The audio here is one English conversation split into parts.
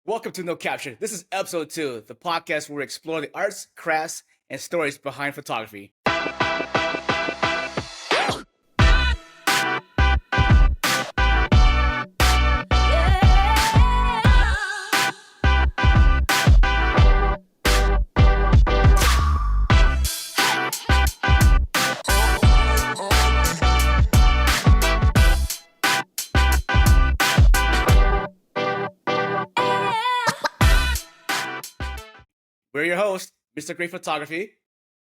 Welcome to No Caption. This is episode 2, the podcast where we explore the arts, crafts, and stories behind photography. We're your host, Mr. Great Photography,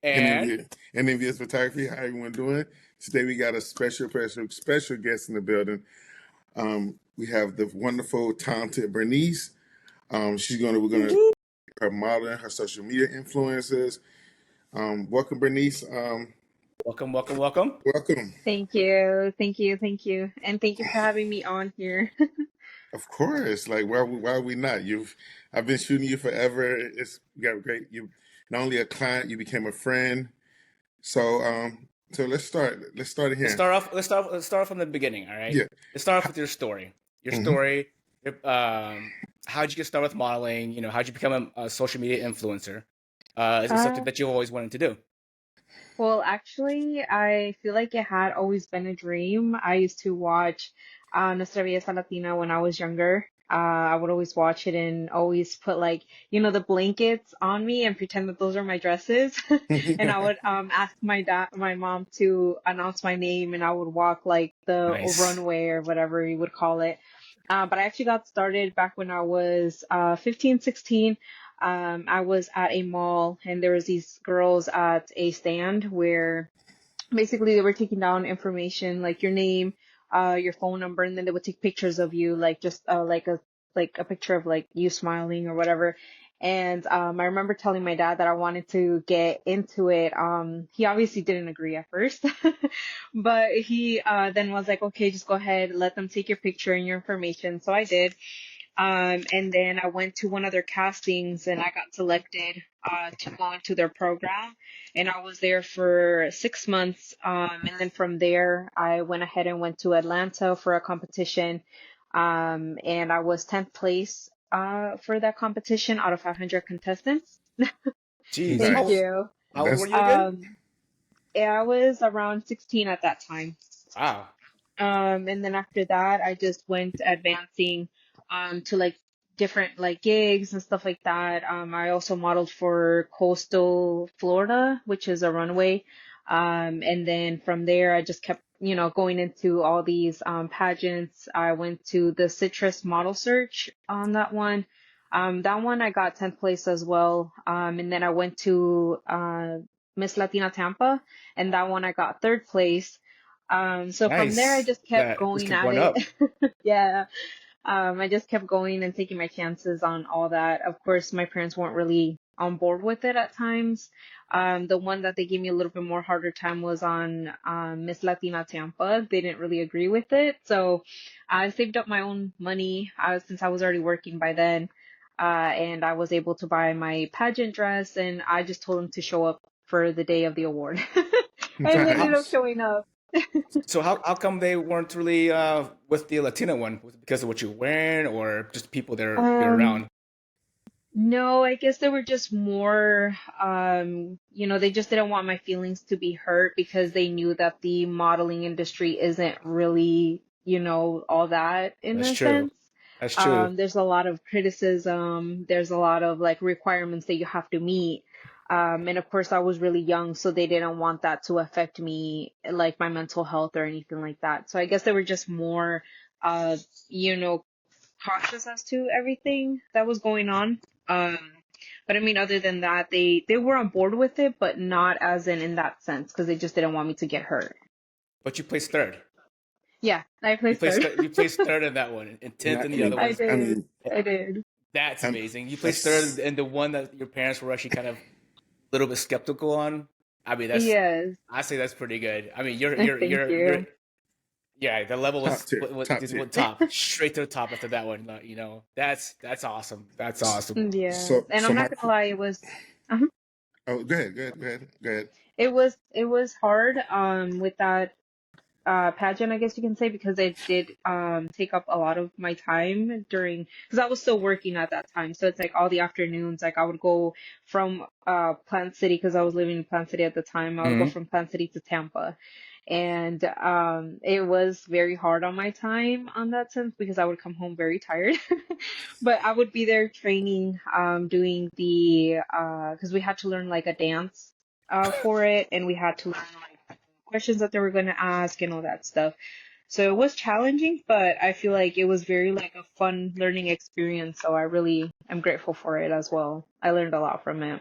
and NVS Photography. How everyone doing? Today we got a special guest in the building. We have the wonderful, talented Berenice. We're gonna her modeling, her social media influencers. Welcome, Berenice. welcome. Welcome. Thank you. And thank you for having me on here. Of course. Like, why are we not? I've been shooting you forever. You got great. You not only a client, you became a friend. So let's start. Let's start it here. Let's start from the beginning. All right. Yeah. Let's start off with your story. Story. How'd you get started with modeling? How'd you become a social media influencer? Is it something that you always wanted to do? Well, actually, I feel like it had always been a dream. I used to watch Nuestra Belleza Latina when I was younger. I would always watch it and always put the blankets on me and pretend that those are my dresses. And I would ask my mom to announce my name, and I would walk like the runway or whatever you would call it. But I actually got started back when I was 15, 16. I was at a mall, and there was these girls at a stand where basically they were taking down information like your name, your phone number, and then they would take pictures of you, like just like a picture of like you smiling or whatever. And I remember telling my dad that I wanted to get into it. He obviously didn't agree at first, but he then was like, okay, just go ahead, let them take your picture and your information. So I did. And then I went to one of their castings, and I got selected to go into their program. And I was there for 6 months. And then from there, I went ahead and went to Atlanta for a competition. And I was 10th place for that competition out of 500 contestants. Jeez. Thank you. How old were you again? I was around 16 at that time. Wow. And then after that, I just went advancing to like different like gigs and stuff like that. I also modeled for Coastal Florida, which is a runway. And then from there, I just kept, going into all these pageants. I went to the Citrus Model Search on that one. That one I got 10th place as well. And then I went to Miss Latina Tampa, and that one I got 3rd place. So Nice. from there, I just kept going at it. Yeah. I just kept going and taking my chances on all that. Of course, my parents weren't really on board with it at times. The one that they gave me a little bit more harder time was on Miss Latina Tampa. They didn't really agree with it. So I saved up my own money since I was already working by then. And I was able to buy my pageant dress, and I just told them to show up for the day of the award. And they ended up showing up. So how come they weren't really with the Latina one? Was it because of what you're wearing, or just people you're around? No, I guess they were just more, they just didn't want my feelings to be hurt because they knew that the modeling industry isn't really, all that in a sense. That's true. There's a lot of criticism. There's a lot of like requirements that you have to meet. And of course I was really young, so they didn't want that to affect me, like my mental health or anything like that. So I guess they were just more, cautious as to everything that was going on. But I mean, other than that, they were on board with it, but not as in that sense, because they just didn't want me to get hurt. But you placed 3rd. Yeah, I placed 3rd. You placed 3rd in that one, and 10th in the other one. I did. That's amazing. You placed 3rd in the one that your parents were actually kind of a little bit skeptical on. I mean, yes. I say that's pretty good. I mean, you're yeah, the level was top, straight to the top after that one. That's awesome. That's awesome. Yeah, I'm not gonna lie, it was. Oh, go ahead. It was hard with that pageant, I guess you can say, because it did take up a lot of my time during, because I was still working at that time. So it's like all the afternoons, like I would go from Plant City, because I was living in Plant City at the time. I would go Mm-hmm. from Plant City to Tampa. And it was very hard on my time on that sense because I would come home very tired. But I would be there training, doing the because we had to learn like a dance for it, and we had to learn like questions that they were going to ask and all that stuff. So it was challenging, but I feel like it was very like a fun learning experience. So I really am grateful for it as well. I learned a lot from it.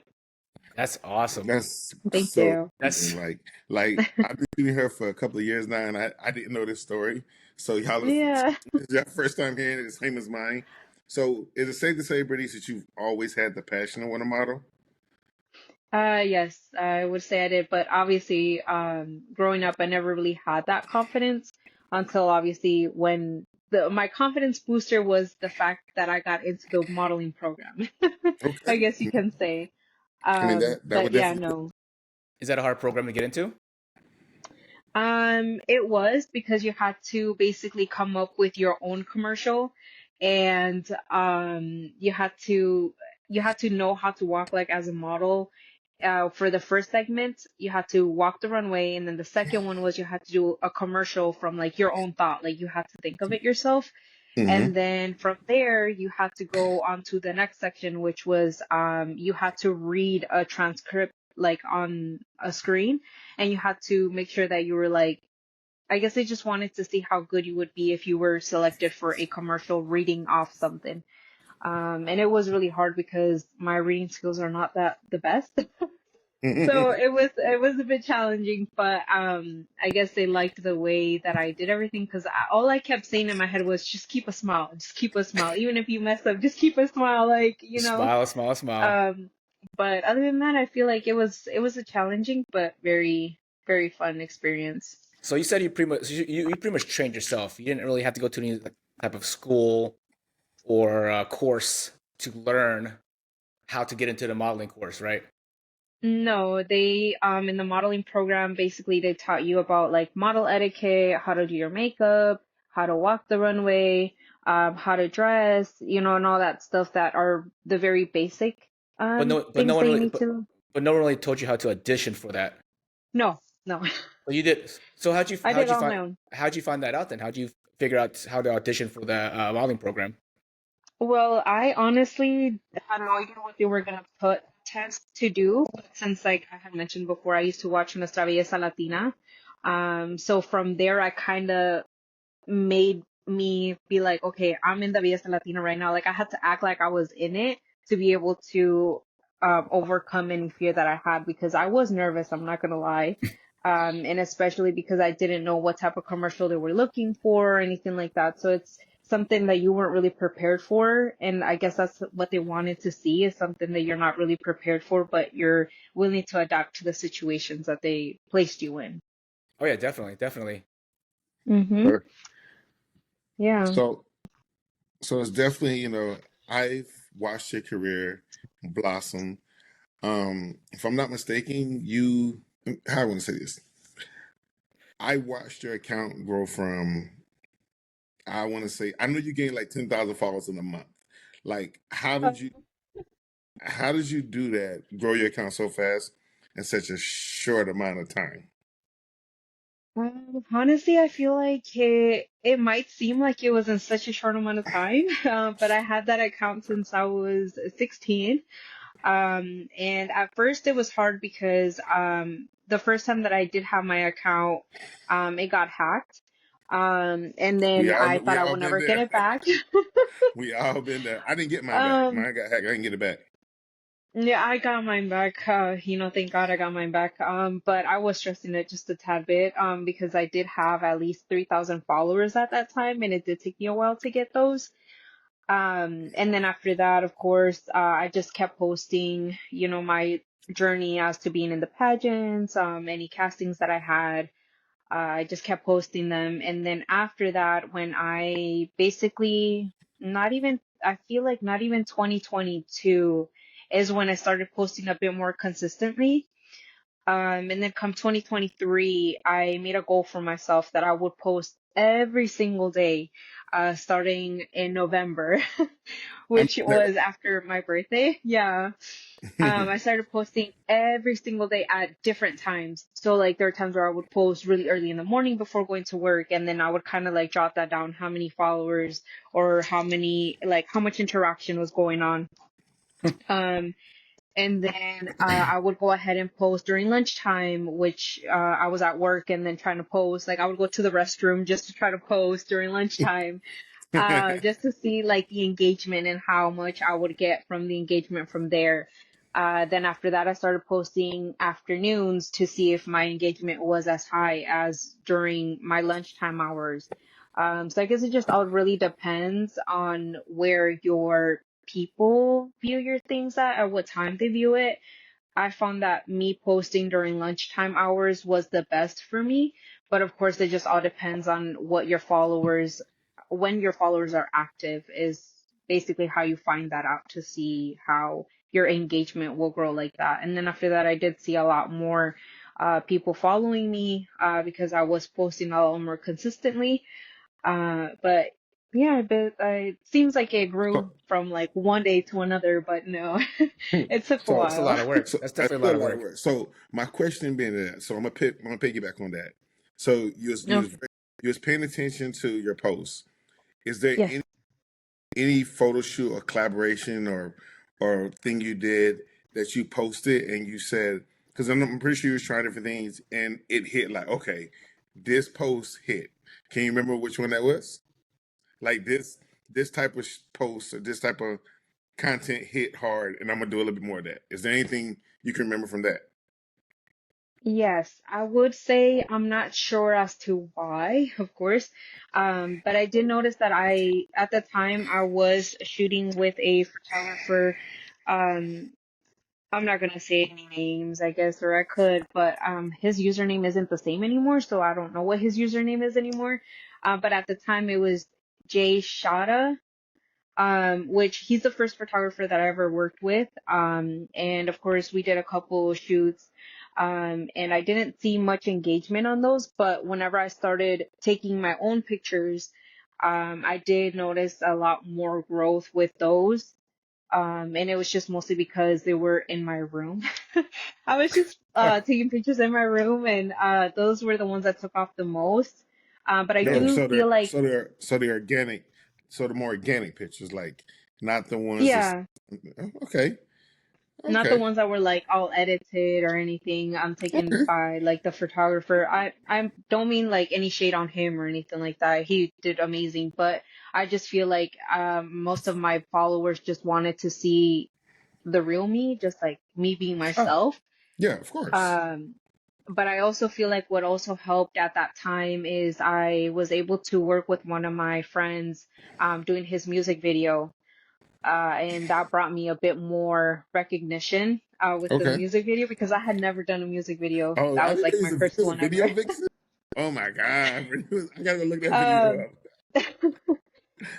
That's awesome. That's Thank so you. That's amazing. Like I've been shooting her for a couple of years now, and I didn't know this story. So Yeah. this is your first time hearing it, the same as mine. So is it safe to say, Bernice, that you've always had the passion to want to model? Yes, I would say I did, but obviously, growing up, I never really had that confidence until obviously when my confidence booster was the fact that I got into the modeling program. I Okay. guess you can say. I mean that But would yeah, definitely. no. is that a hard program to get into? It was because you had to basically come up with your own commercial, and you had to know how to walk like as a model. For the first segment, you had to walk the runway, and then the second one was you had to do a commercial from like your own thought, like you had to think of it yourself. And Hmm. then from there, you had to go on to the next section, which was you had to read a transcript like on a screen, and you had to make sure that you were like, I guess they just wanted to see how good you would be if you were selected for a commercial reading off something. And it was really hard because my reading skills are not that the best. So it was a bit challenging, but I guess they liked the way that I did everything because all I kept saying in my head was just keep a smile, just keep a smile. Even if you mess up, just keep a smile, like, you know. Smile, smile, smile. Um, but other than that, I feel like it was a challenging but very, very fun experience. So you said you pretty much trained yourself. You didn't really have to go to any like, type of school or course to learn how to get into the modeling course, right? No, they in the modeling program basically they taught you about like model etiquette, how to do your makeup, how to walk the runway, how to dress, and all that stuff that are the very basic But no things one that you really need to. but no one really told you how to audition for that. No, no. But you did. So I did on my own. how'd you find that out then? How'd you figure out how to audition for the modeling program? Well, I honestly had no idea what they were gonna put test to do, since like I had mentioned before, I used to watch Nuestra Belleza Latina. So from there I kind of made me be like, okay, I'm in the Belleza Latina right now. Like I had to act like I was in it to be able to overcome any fear that I had because I was nervous. I'm not gonna lie. And especially because I didn't know what type of commercial they were looking for or anything like that. So it's something that you weren't really prepared for. And I guess that's what they wanted to see is something that you're not really prepared for, but you're willing to adapt to the situations that they placed you in. Oh yeah, definitely, definitely. Mm-hmm. Sure. Yeah. So it's definitely, I've watched your career blossom. If I'm not mistaken, how I want to say this. I watched your account grow from, I want to say, I know you gained like 10,000 followers in a month. Like, how did you do that, grow your account so fast in such a short amount of time? Honestly, I feel like it might seem like it was in such a short amount of time, but I had that account since I was 16. And at first it was hard because the first time that I did have my account, it got hacked. And then I thought We I all would been never get there. it back. We all been there. I didn't get mine back. Um, Mine got hacked. I didn't get it back. Yeah, I got mine back. Thank God I got mine back. But I was stressing it just a tad bit, because I did have at least 3,000 followers at that time, and it did take me a while to get those. And then after that, of course, I just kept posting, my journey as to being in the pageants, any castings that I had. I just kept posting them. And then after that, when I basically I feel like not even 2022 is when I started posting a bit more consistently. And then come 2023, I made a goal for myself that I would post every single day, starting in November, I remember which that. was after my birthday. Yeah. I started posting every single day at different times. So like there are times where I would post really early in the morning before going to work, and then I would kind of like jot that down, how many followers or how much interaction was going on. Um, and then I would go ahead and post during lunchtime, which I was at work and then trying to post. Like I would go to the restroom just to try to post during lunchtime, just to see like the engagement and how much I would get from the engagement from there. Then after that, I started posting afternoons to see if my engagement was as high as during my lunchtime hours. So I guess it just all really depends on where your people view your things at what time they view it. I found that me posting during lunchtime hours was the best for me. But of course, it just all depends on when your followers are active, is basically how you find that out to see how your engagement will grow like that. And then after that, I did see a lot more people following me because I was posting a lot more consistently. But yeah, but it seems like it grew so, from like one day to another, but no, it took a That's a while. lot of work. so That's that's definitely a still lot a of lot of work. work. So my question being that, so I'm gonna piggyback on that. So Okay. you was paying attention to your posts. Is there Yes. any photo shoot or collaboration or thing you did that you posted and you said, because I'm pretty sure you was trying different things and it hit, like, okay, this post hit. Can you remember which one that was? Like this type of post or this type of content hit hard, and I'm gonna do a little bit more of that. Is there anything you can remember from that? Yes, I would say I'm not sure as to why, of course. But I did notice that at the time, I was shooting with a photographer. Um, I'm not gonna say any names, I guess, or I could, but his username isn't the same anymore, so I don't know what his username is anymore. But at the time, it was Jay Shada, which he's the first photographer that I ever worked with. And of course, we did a couple shoots, and I didn't see much engagement on those, but whenever I started taking my own pictures, I did notice a lot more growth with those. And it was just mostly because they were in my room. I was just taking pictures in my room, and those were the ones that took off the most. But I No, do feel like, so they're organic, so the more organic pictures, like not the ones that's yeah, okay, not the okay, ones that were like all edited or anything. I'm taken okay. by like the photographer. I don't mean like any shade on him or anything like that. He did amazing, but I just feel like most of my followers just wanted to see the real me, just like me being Oh, myself. yeah, of course. Um, but I also feel like what also helped at that time is I was able to work with one of my friends doing his music video. And that brought me a bit more recognition with the Okay. music video because I had never done a music video. Oh, That I was didn't know like he my was first he was a one ever. video vixen. Oh my god, I gotta go look that video Um, up.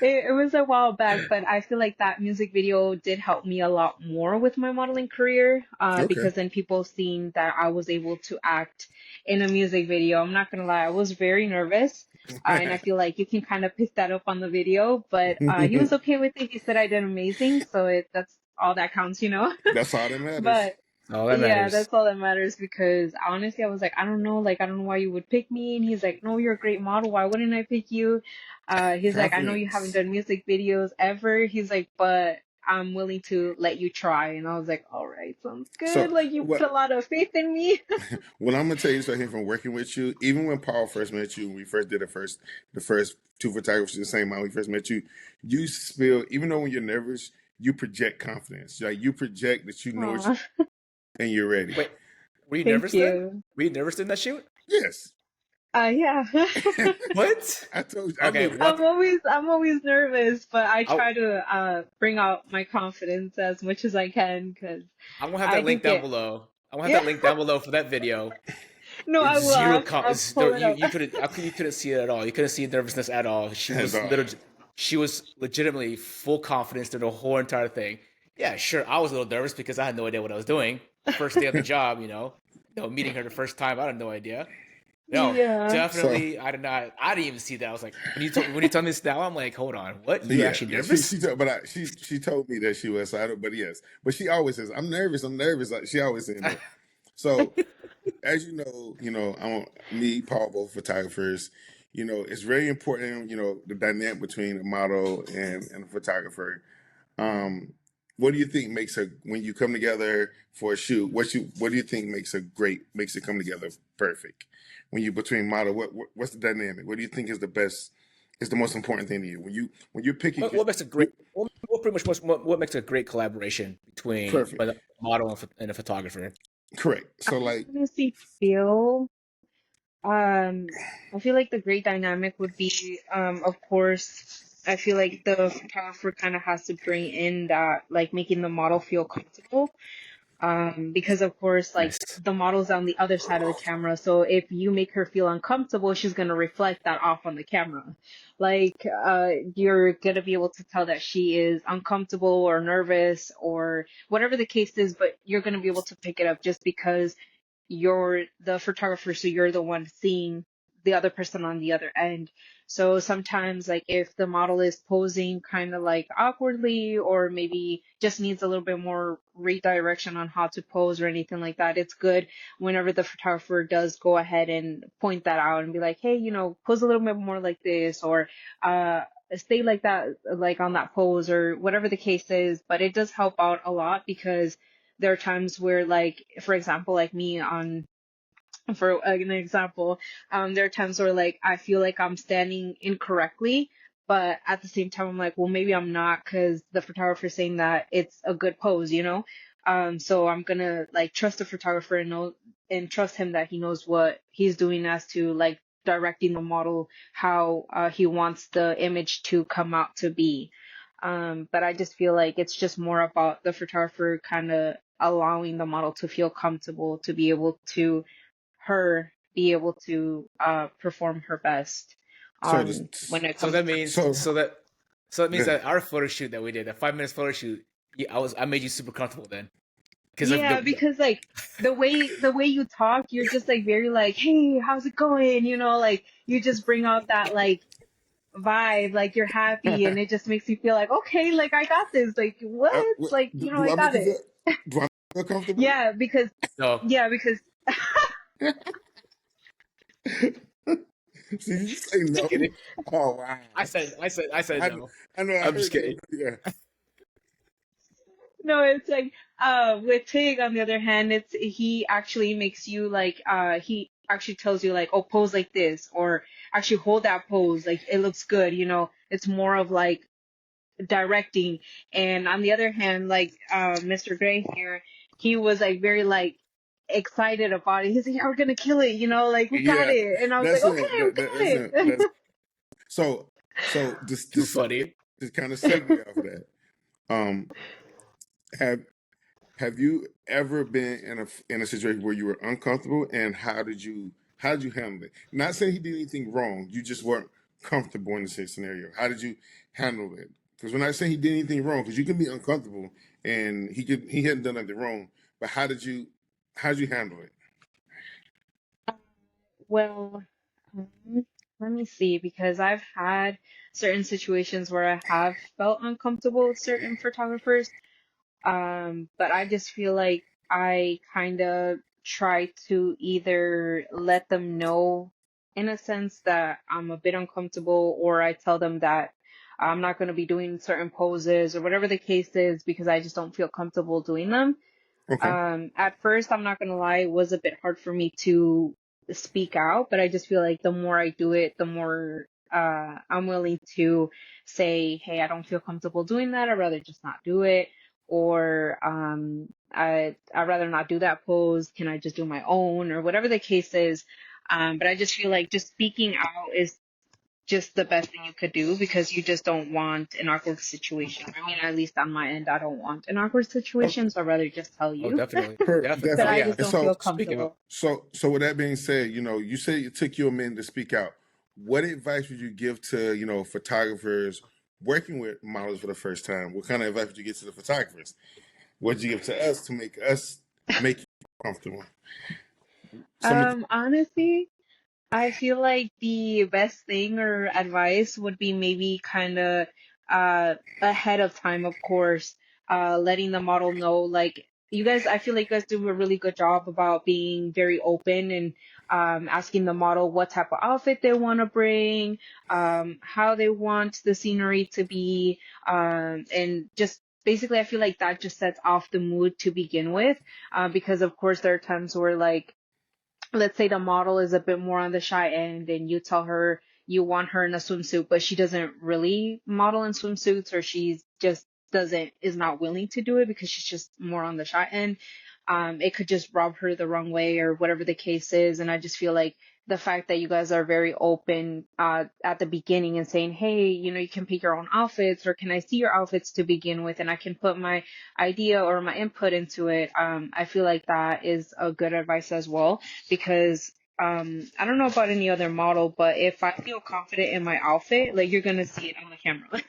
it was a while back, but I feel like that music video did help me a lot more with my modeling career, Okay. because then people seen that I was able to act in a music video. I'm not gonna lie, I was very nervous, and I feel like you can kind of pick that up on the video, but he was okay with it. He said I did amazing, so that's all that counts, you know? That's all that matters. But All that yeah, matters. that's all that matters because honestly, I was like, I don't know, like, I don't know why you would pick me. And he's like, no, you're a great model. Why wouldn't I pick you? He's like, I know you haven't Confidence. done music videos ever. He's like, but I'm willing to let you try. And I was like, all right, sounds good. So Like, you put what? a lot of faith in me. Well, I'm gonna tell you this right here from working with you. Even when Paul first met you, when we first did the first two photographers the same month we first met you, you spill. Even though when you're nervous, you project confidence. Like you project that you know what Aw, and you're ready. Wait, were you thank nervous then? you. Were you nervous in that shoot? Yes. Yeah. What? I told you. I Okay, mean, walk. I'm always nervous, but I I, try to bring out my confidence as much as I can because I'm gonna have I that do link down get, below. I'm gonna have yeah. that link down below for that video. No, I It's will. zero. I'll pull it up. You couldn't. You couldn't see it at all. You couldn't see nervousness at all. that's all. She was legitimately full confidence through the whole entire thing. Yeah, sure. I was a little nervous because I had no idea what I was doing. First day on the job, you know. meeting her the first time. I had no idea. No, Yeah. So definitely. I did not. I didn't even see that. I was like, when you told me this now, I'm like, hold on, what? so You were yeah, actually yeah. nervous? She told me that she was. So I don't, but yes, but she always says, "I'm nervous. I'm nervous." Like, she always saying that. So as you know, me, Paul, both photographers. You know, it's very important. You know, the dynamic between a model and a photographer. Um, what do you think makes a when you come together for a shoot? What do you think makes it come together perfect? When you between model, what's the dynamic? What do you think is the best? Is the most important thing to you when you're picking What makes a great? What pretty much what makes a great collaboration between perfect? a model and a photographer? Correct. I So like honestly feel Um, I feel like the great dynamic would be, of course, I feel like the photographer kind of has to bring in that, like making the model feel comfortable. Because of course, like Nice. the model's on the other side of the camera, so if you make her feel uncomfortable, she's gonna reflect that off on the camera. Like, you're gonna be able to tell that she is uncomfortable or nervous or whatever the case is, but you're gonna be able to pick it up just because you're the photographer, so you're the one seeing the other person on the other end. So sometimes, like, if the model is posing kind of like awkwardly, or maybe just needs a little bit more redirection on how to pose or anything like that, it's good whenever the photographer does go ahead and point that out and be like, hey, pose a little bit more like this, or uh, stay like that, like on that pose, or whatever the case is. But it does help out a lot because there are times where, like, for example, like me on for an example, there are times where like I feel like I'm standing incorrectly, but at the same time I'm like, well, maybe I'm not because the photographer's saying that it's a good pose. So I'm gonna like trust the photographer and trust him that he knows what he's doing as to like directing the model how he wants the image to come out to be. But I just feel like it's just more about the photographer kind of allowing the model to feel comfortable to be able to be able to perform her best so on when it So comes that to means so so that means good. that our photo shoot that we did, that 5 minutes photo shoot, I made you super comfortable then because of yeah, because like the way you talk, you're just like very like, hey, how's it going, like you just bring out that like vibe, like you're happy, and it just makes you feel like, okay, like I got this, like what, like Do I I make got you it. feel? Do I feel comfortable? Yeah, because no. yeah because Did you say no? Just kidding. Oh wow! I said I no. I know I I'm just heard no. kidding. Yeah. No, it's like with Tig on the other hand, it's he actually makes you like he actually tells you like, oh, pose like this, or actually hold that pose, like it looks good. It's more of like directing. And on the other hand, like Mr. Gray here, he was like very like excited about it. He's like, yeah, we're gonna kill it, like we got Yeah, it. And I was like, that's okay, it. we That's got it. it. So this Too segue, funny. this kind of segue off of that. Um, have have you ever been in a situation where you were uncomfortable, and how did you handle it? Not saying he did anything wrong, you just weren't comfortable in the same scenario. How did you handle it? Because when I say he did anything wrong, because you can be uncomfortable and he hadn't done anything wrong, but how did you handle it? Well, let me see, because I've had certain situations where I have felt uncomfortable with certain photographers. But I just feel like I kind of try to either let them know in a sense that I'm a bit uncomfortable, or I tell them that I'm not going to be doing certain poses or whatever the case is because I just don't feel comfortable doing them. Okay. At first, I'm not gonna lie, it was a bit hard for me to speak out, but I just feel like the more I do it, the more I'm willing to say, hey, I don't feel comfortable doing that. I'd rather just not do it. Or I'd rather not do that pose. Can I just do my own, or whatever the case is? But I just feel like just speaking out is just the best thing you could do because you just don't want an awkward situation. I mean, at least on my end, I don't want an awkward situation, so I'd rather just tell Oh, you definitely, that definitely. Oh I yeah. just And don't feel Speaking of, comfortable. so with that being said, you said it took you a minute to speak out. What advice would you give to, photographers working with models for the first time? What kind of advice would you give to the photographers? What would you give to us to make you comfortable? Some Honestly, I feel like the best thing or advice would be maybe kind of ahead of time, of course, letting the model know, like, you guys, I feel like you guys do a really good job about being very open and asking the model what type of outfit they want to bring, how they want the scenery to be, and just basically, I feel like that just sets off the mood to begin with, because of course there are times where like let's say the model is a bit more on the shy end and you tell her you want her in a swimsuit, but she doesn't really model in swimsuits or she's just doesn't is not willing to do it because she's just more on the shy end. It could just rub her the wrong way or whatever the case is. And I just feel like the fact that you guys are very open at the beginning and saying, hey, you can pick your own outfits or can I see your outfits to begin with and I can put my idea or my input into it. I feel like that is a good advice as well because I don't know about any other model, but if I feel confident in my outfit, like you're gonna see it on the camera.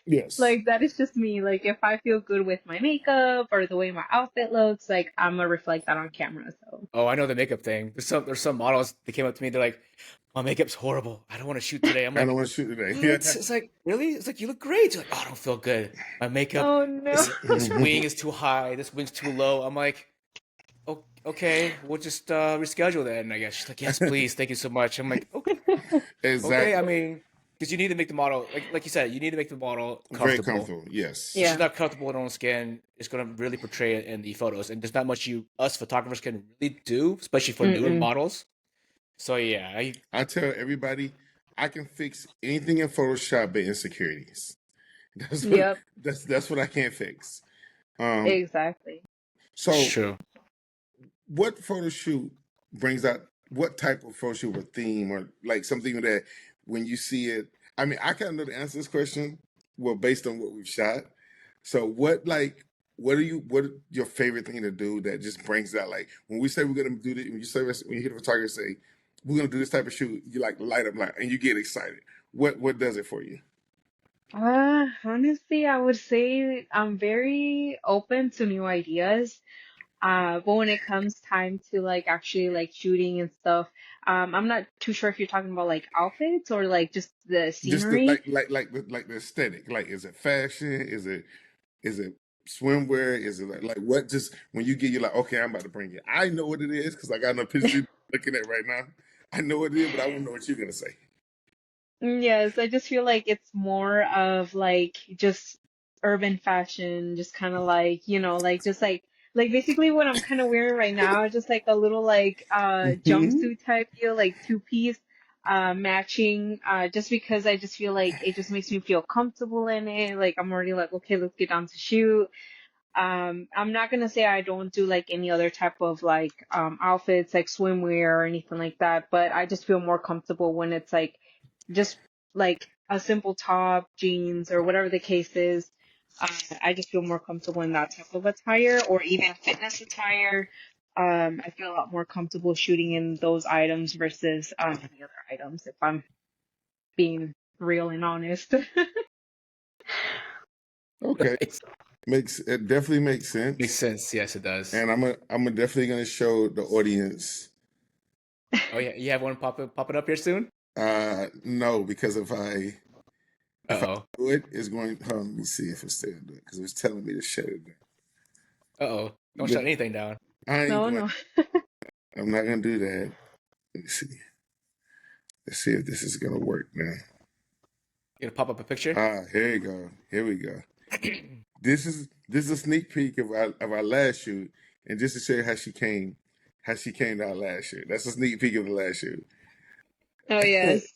yes. Like that is just me. Like if I feel good with my makeup or the way my outfit looks, like I'm gonna reflect that on camera. So. Oh, I know the makeup thing. There's some models that came up to me. They're like, "My makeup's horrible. I don't want to shoot today." I'm I don't like, want to shoot today. "What?" It's like, really? It's like you look great. You're like, "Oh, I don't feel good. My makeup, Oh no. this wing is too high. This wing's too low." I'm like, "Oh, okay, we'll just reschedule then." I guess she's like, "Yes, please. Thank you so much." I'm like, "Okay, okay." I Exactly. mean, because you need to make the model like you said, you need to make the model Very comfortable. comfortable. Yes. If she's Yeah. not comfortable in her own skin, it's gonna really portray it in the photos. And there's not much us photographers can really do, especially for newer Mm-mm. models. So yeah, I tell everybody I can fix anything in Photoshop but insecurities. That's what Yep. that's what I can't fix. Um, Exactly. it's so true. what photo shoot brings out what type of photo shoot or theme or like something that when you see it, I mean I kind of know the answer to this question, well, based on what we've shot. So what are your favorite thing to do that just brings out like when we say we're gonna do this, when you hear the photographer say we're gonna do this type of shoot, you like light up like and you get excited. What does it for you? Honestly, I would say I'm very open to new ideas. But when it comes time to like actually like shooting and stuff, I'm not too sure if you're talking about like outfits or like just the Just the scenery. like the aesthetic. Like is it fashion? Is it swimwear? Is it like what? Just when you get, you're like, okay, I'm about to bring it. I know what it is because I got no picture you're looking at right now. I know what it is, but I want to know what you're gonna say. Yes, I just feel like it's more of like just urban fashion, just kind of like, like just like basically what I'm kind of wearing right now, just like a little like Hmm. jumpsuit type deal, like two piece matching just because I just feel like it just makes me feel comfortable in it. Like I'm already like, okay, let's get down to shoot. I'm not gonna say I don't do like any other type of like outfits like swimwear or anything like that, but I just feel more comfortable when it's like just like a simple top, jeans, or whatever the case is. Uh, I just feel more comfortable in that type of attire or even fitness attire. I feel a lot more comfortable shooting in those items versus any other items if I'm being real and honest. Okay, It makes it definitely makes makes sense, sense. Yes, it does. and I'm definitely gonna show the audience. Oh yeah, you have one popping up here soon. No, because Uh if I oh. do it, it's going. Hold on, let me see if it's still do it because it was telling me to shut it down. Uh oh. Don't But shut anything down. I ain't No, going. no. I'm not gonna do that. Let me see. Let's see if this is gonna work now. You gonna pop up a picture? Here you go. Here we go. This is a sneak peek of our last shoot, and just to show you how she came to our last shoot. That's a sneak peek of the last shoot. Oh, yes.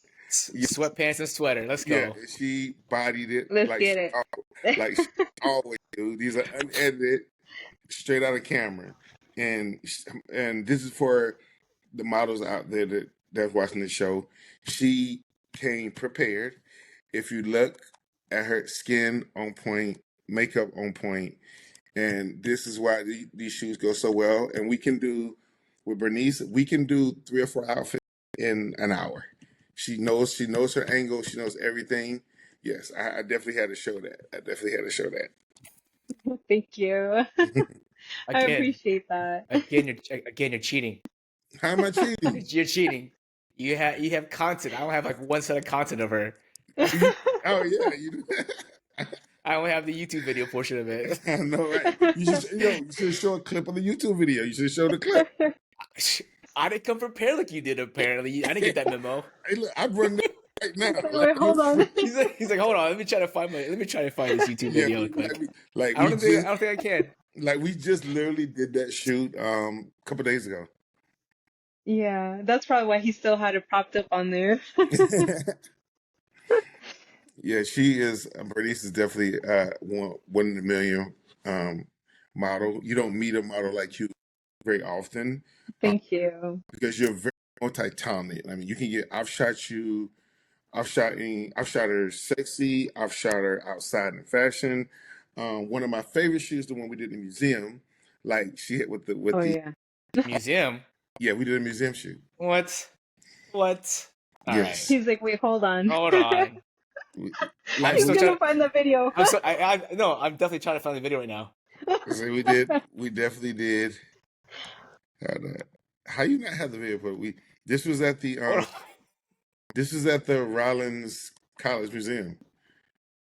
Yeah, Sweatpants and sweater. Let's yeah, go. she bodied it Let's get it. like she always do. These are unedited, straight out of camera, and and this is for the models out there that's watching the show. She came prepared. If you look at her skin on point, makeup on point, and this is why these shoes go so well. And we can do with Bernice, we can do 3 or 4 outfits in an hour. She knows her angle, she knows everything. Yes, I definitely had to show that. I definitely had to show Thank you. that. I Again, appreciate that. again, you're cheating. How am I cheating? You're cheating. You have content. I don't have like one set of content of her. Oh yeah, you do. I only have the YouTube video portion of it. I know, right? You should show a clip of the YouTube video. You should show the clip. I didn't come prepared like you did. Apparently, I didn't get that memo. Hey, look, I'd run that right now. Wait, hold on. He's like, hold on. Let me try to find this YouTube Yeah, video. Quick. like I we don't just think I can. like we just literally did that shoot a couple days ago. Yeah, that's probably why he still had it propped up on there. Yeah, she is. Bernice is definitely one in a million model. You don't meet a model like you very often Thank you. because you're very multi-talented. I mean, you can get. I've shot you. I've shot her sexy. I've shot her outside in fashion. One of my favorite shoots, the one we did in the museum, like she hit with the Oh yeah. Museum. yeah, we did a museum shoot. What? All Yes. right. He's like, wait, hold on. Hold on. Like He's still gonna trying- find the video. I'm definitely trying to find the video right now. so we definitely did. How you not have the video? But this was at the Hold on. this is at the Rollins College Museum.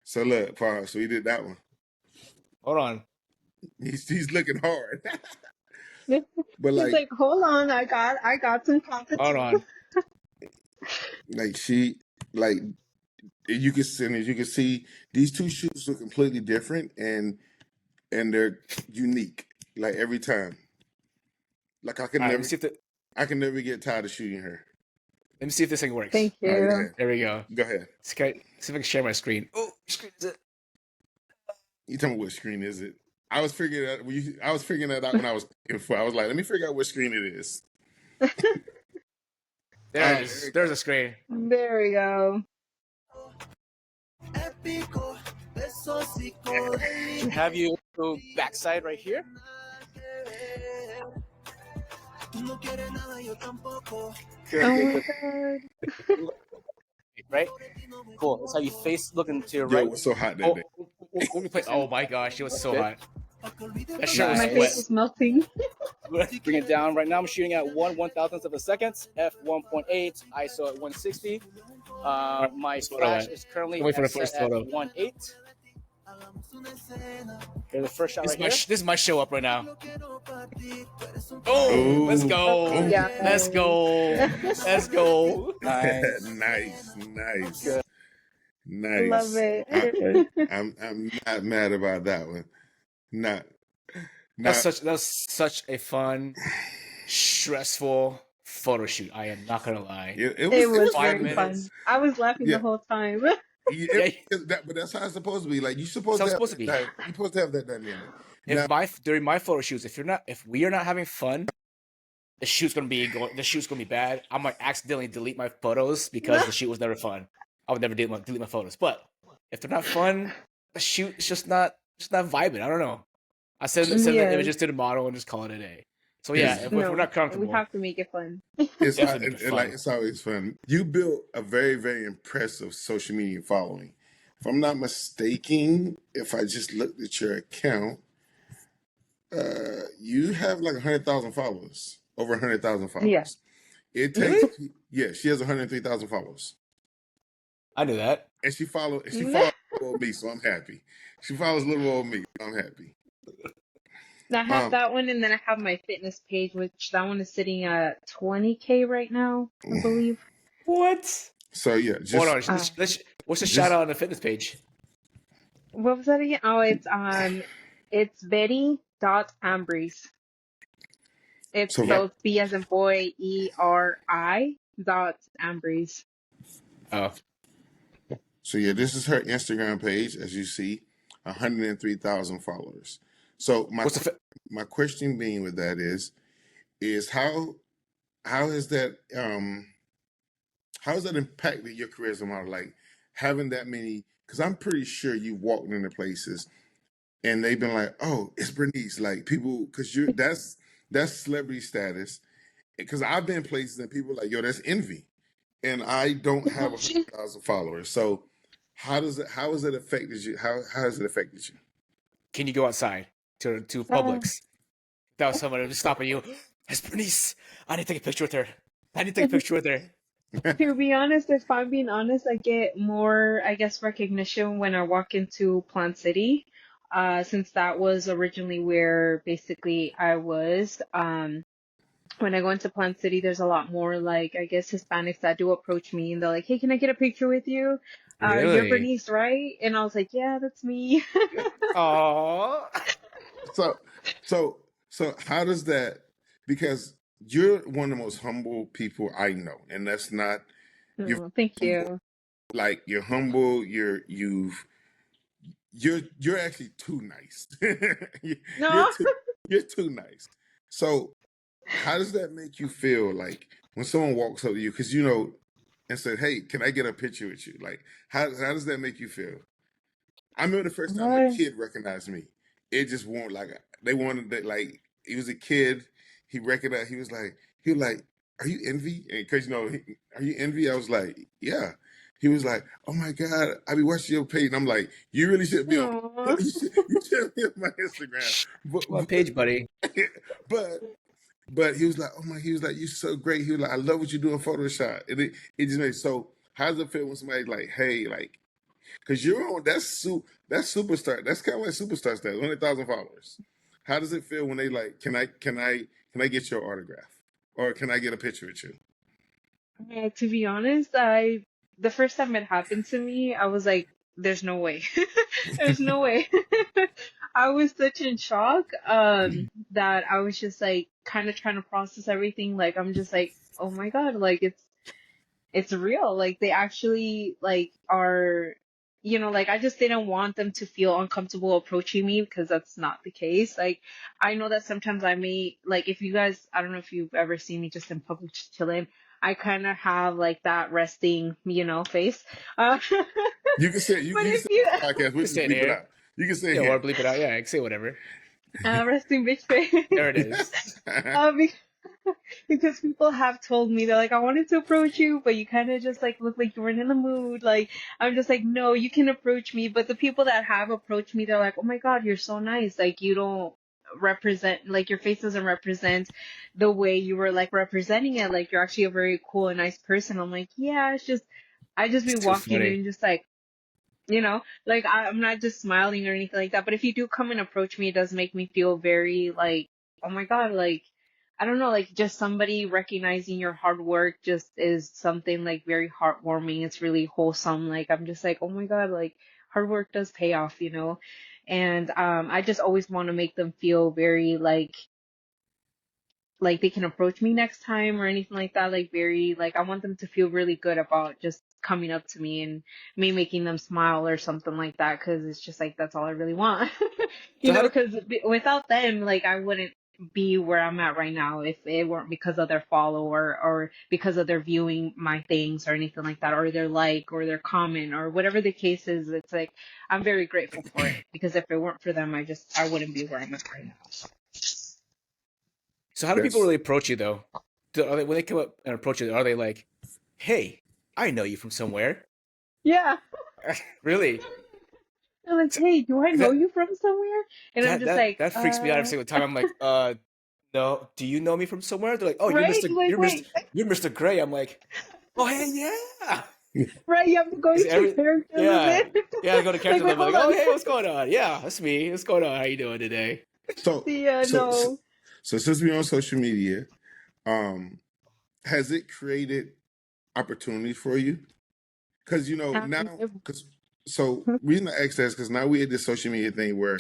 So look, Paul. So we did that one. Hold on. He's looking hard. He's But like, hold on, I got some content. Hold on. like she like you can see, as you can see, these two shoots are completely different and they're unique. Like every time. Like I can All right, never I can never get tired of shooting her. let me see if this thing works. Thank All right, you. go ahead. There we go. Go ahead. See if I can share my screen. Oh, screen is it? You tell me what screen is it? I was figuring that out when I was looking for. I was like, let me figure out what screen it is. There it is. There's a screen. There we go. Have you go backside right here? Oh my god. Right? Cool. That's how you face looking to your Yo, right. it was so hot that day. Let me play. Oh my gosh, it was so hot. That shirt was My wet. face is melting. Bring it down. Right now I'm shooting at 1/1000th of a second, f1.8, ISO at 160. My flash is currently Wait for the uh, first at photo. 1.8. Here's the first shot This right here. This might show up right now. Ooh. Let's go. Ooh. Yeah. Let's go. Let's go. Nice. nice. Good. Nice. Love it. I'm not mad about that one. Not. That was such a fun, stressful photo shoot. I am not gonna lie. It It was 5 very fun. minutes. I was laughing Yeah. the whole time. But that's how it's supposed to be. Like you're supposed That's to how have it's supposed to be. you're supposed to have that dynamic. Now, During my photo shoots, if we are not having fun, the shoot's gonna be bad. I might accidentally delete my photos because the shoot was never fun. I would never delete my photos. But if they're not fun, the shoot is just not vibing. I don't know. I send the Yeah. images to the model and just call it a day. So yeah, if we're not comfortable, we have to make it fun. it's Definitely not, fun. like it's always fun. You built a very, very impressive social media following. If I'm not mistaken, if I just looked at your account, you have like 100,000 followers. Over 100,000 followers. Yeah. It takes yeah, she has 103,000 followers. I knew that. And she follows little old me, so I'm happy. She follows little old me, so I'm happy. I have that one, and then I have my fitness page, which that one is sitting at 20K right now, I believe. What? So yeah, Hold on. just What's the shout out on the fitness page? What was that again? Oh, it's Betty.Ambriz. It's So- spelled B as in boy, ERI.Ambriz. Oh, so yeah, this is her Instagram page, as you see, 103,000 followers. So my question being with that is how has that impacted your career as a model? Like having that many, because I'm pretty sure you've walked into places and they've been like, oh, it's Berenice. Like people, because that's celebrity status. Because I've been places and people are like, yo, that's envy, and I don't have 100,000 followers. So how has it affected you? How has it affected you? can you go outside to Publix? That was someone just stopping you. It's Bernice. I need to take a picture with her. I need to take a picture with her. To be honest, if I'm being honest, I get more, I guess, recognition when I walk into Plant City, since that was originally where basically I was. When I go into Plant City, there's a lot more like, I guess, Hispanics that do approach me and they're like, "Hey, can I get a picture with you? You're Really? Bernice, right?" And I was like, "Yeah, that's me." Aww. So, so, so, how does that? Because you're one of the most humble people I know, and that's not you're Oh, thank humble. you. Like you're humble. You're actually too nice. You're No. you're too nice. So, how does that make you feel? Like when someone walks up to you, because and said, "Hey, can I get a picture with you?" Like, how does that make you feel? I remember the first time a What? kid recognized me. It just won't like they wanted that like he was a kid. He recognized. He was like, "Are you Envy?" Because are you Envy? I was like, "Yeah." He was like, "Oh my God, I be watching your page." And I'm like, "You really should be on. Aw. You should be on my Instagram." But What page, buddy? but but he was like, "Oh my," he was like, "You're so great." He was like, "I love what you do in Photoshop." And it just made so. How does it feel when somebody's like, "Hey, like." Because you're on that's superstar. That's kind of like superstar status, 100,000 followers. How does it feel when they like, can I get your autograph? Or can I get a picture with you? To be honest, the first time it happened to me, I was like, "There's no way, there's no way." I was such in shock, that I was just like kind of trying to process everything. Like I'm just like, "Oh my God!" Like it's real. Like they actually like are, like I just didn't want them to feel uncomfortable approaching me because that's not the case. Like I know that sometimes I may like if you guys, I don't know if you've ever seen me just in public just chilling. I kind of have like that resting, face. You can say you, But you can if say you it on the podcast. We'll You just say it bleep it here. out. You can say Yeah, it or here. bleep it out. Yeah, I can say whatever. resting bitch face. There it is. Because because people have told me they're like, "I wanted to approach you, but you kind of just like look like you weren't in the mood." Like I'm just like, "No, you can approach me." But the people that have approached me, they're like, "Oh my God, you're so nice. Like you don't represent, like your face doesn't represent the way you were like representing it. Like you're actually a very cool and nice person." I'm like, "Yeah, it's just I just be It's too walking funny. and just like." Like I'm not just smiling or anything like that. But if you do come and approach me, it does make me feel very like, oh my God, like, I don't know, like just somebody recognizing your hard work just is something like very heartwarming. It's really wholesome. Like I'm just like, oh my God, like hard work does pay off. And I just always want to make them feel very like they can approach me next time or anything like that. Like very like I want them to feel really good about just coming up to me and me making them smile or something like that, because it's just like that's all I really want. So how do Because without them, like I wouldn't be where I'm at right now if it weren't because of their follow or because of their viewing my things or anything like that, or their like or their comment or whatever the case is. It's like I'm very grateful for it, because if it weren't for them, I wouldn't be where I'm at right now. so how do people That's really approach you though? When they come up and approach you, are they like, "Hey, I know you from somewhere"? Yeah. Really? They're like, So- "Hey, do I know That you from somewhere?" And I'm that just that like, that freaks me out every single time. I'm like, no. Do you know me from somewhere? They're like, "Oh, you're right? Mister, Like, wait, you're Mister Gray." I'm like, "Oh, hey, yeah." right? You have to go Is into every character a little yeah, bit. yeah. I go to Like, character wait, level. hold Like, "Oh, on. hey, what's going on? Yeah, that's me. What's going on? How you doing today?" so Yeah, so so, no. so since we're on social media, um, has it created opportunities for you? Because now, If- because so reason I ask that is because now we at this social media thing where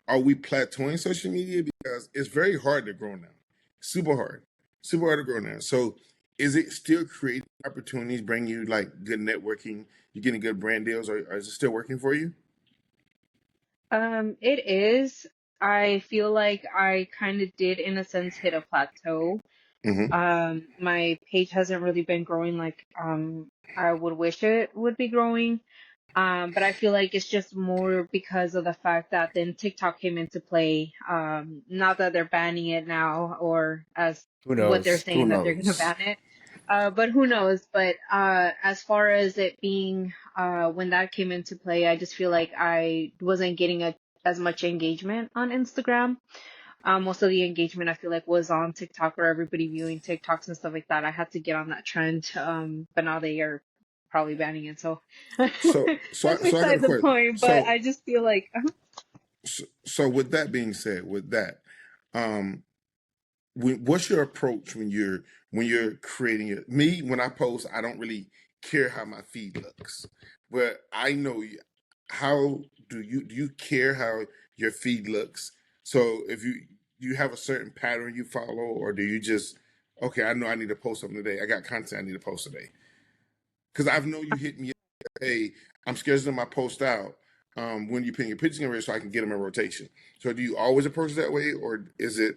are we plateauing social media because it's very hard to grow now, super hard to grow now. So is it still creating opportunities, bring you like good networking, you getting good brand deals, or is it still working for you? it is. I feel like I kind of did, in a sense, hit a plateau. Hmm. My page hasn't really been growing like I would wish it would be growing. But I feel like it's just more because of the fact that then TikTok came into play. Not that they're banning it now or as Who what they're knows? Who saying that they're gonna knows? ban it. But who knows? But as far as it being when that came into play, I just feel like I wasn't getting as much engagement on Instagram. most of the engagement I feel like was on TikTok or everybody viewing TikToks and stuff like that. I had to get on that trend. But now they are probably banning it. So So that's I got a beside the question. point. But I just feel like So with that being said, um, what's your approach when you're creating it? Me, when I post, I don't really care how my feed looks, but I know how do you care how your feed looks? So if you have a certain pattern you follow, or do you just okay? I know I need to post something today. I got content I need to post today because I know you hit me up, hey, I'm scheduling my post out. When you putting your pictures in so I can get them in rotation. So do you always approach it that way, or is it,